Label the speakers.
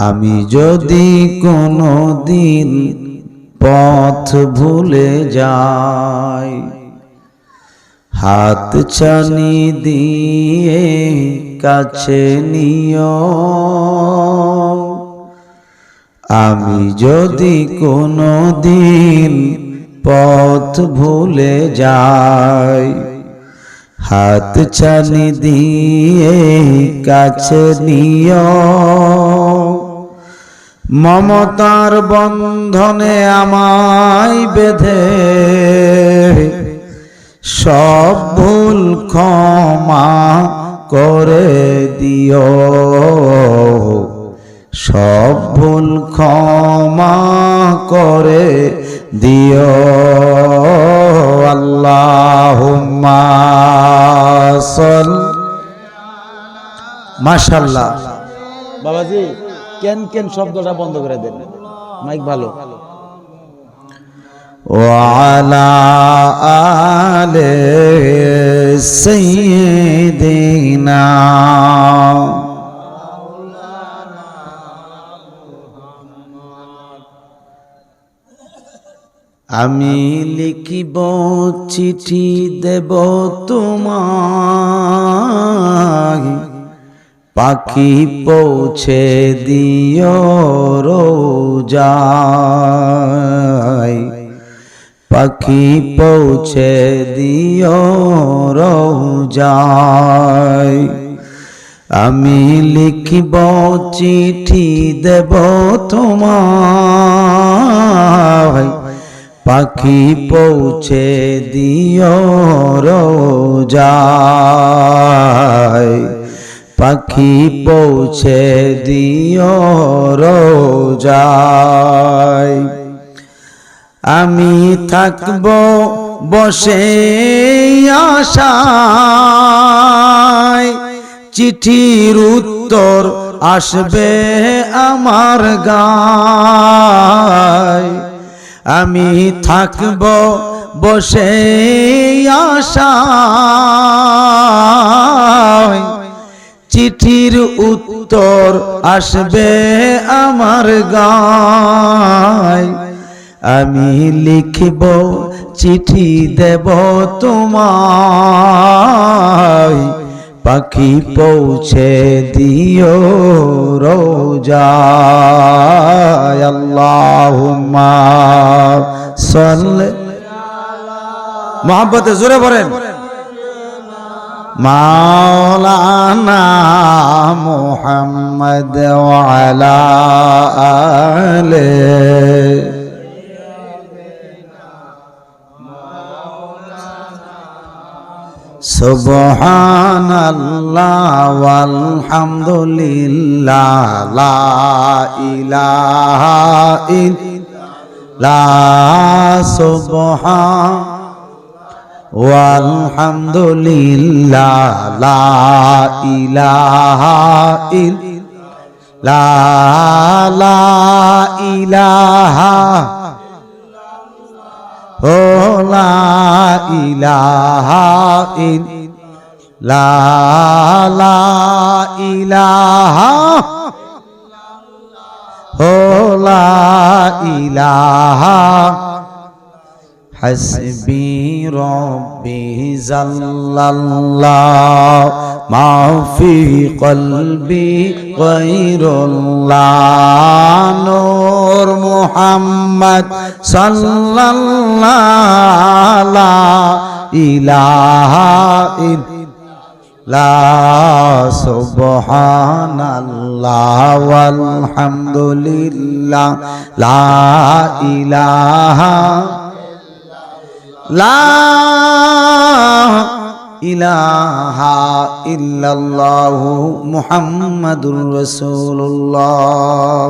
Speaker 1: আমি যদি কোনো দিন পথ ভুলে যাই, হাত ছানি দিয়ে কাছে নিও। আমি যদি কোনো দিন পথ ভুলে যাই, হাত ছানি দিয়ে কাছে নিও। মমতার বন্ধনে আমায় বেঁধে সব ভুল ক্ষমা করে দিও। সব ভুল ক্ষমা করে দিও। আল্লাহুম্মা সাল্লি। মাশাআল্লাহ বাবাজি, কেন কেন শব্দটা বন্ধ করে দেন, মাইক ভালো। ওয়ালা আলে সাইয়্যিদিনা, আমি লিখিব চিঠি দেব তোমায়, পাখি পৌঁছে দিও রোজায়। পাখি পৌঁছে দিও রোজায়। আমি লিখিব চিঠি দেব তোমায়, পাখি পৌঁছে দিও রোজায়। পাখি পৌঁছে দিও রোজায়। আমি থাকব বসে আশায়, চিঠির উত্তর আসবে আমার গায়। আমি থাকব বসে আশায়, চিঠির উত্তর আসবে আমার গায়। আমি লিখব চিঠি দেব তোমায়, পাখি পৌঁছে দিও রোজায়। আল্লাহুম্মা সাল্লি। মোহাব্বতে জোরে বলেন, মাওলানা মুহাম্মদ ওয়া আলা আলিহি। সুবহানাল্লাহ ওয়ালহামদুলিল্লাহ, লা ইলাহা ইল্লাল্লাহ। সুবহান ওয়ালহামদুলিল্লাহ, লা ইলাহা ইল্লাল্লাহ। লা ইলাহা, ও লা ইলাহা ইল্লাল্লাহ। লা ইলাহা, ও লা ইলাহা। হাসবি রব্বি জাল্লাল্লাহ, মা ফি কলবি গায়রুল্লাহ। নূর মুহাম্মদ সাল্লাল্লাহ, লা ইলাহা ইল্লাল্লাহ। সুবহানাল্লাহ ওয়ালহামদুলিল্লাহ, লা ইলাহা, লা ইলাহা ইল্লাল্লাহু মুহাম্মাদুর রাসূলুল্লাহ।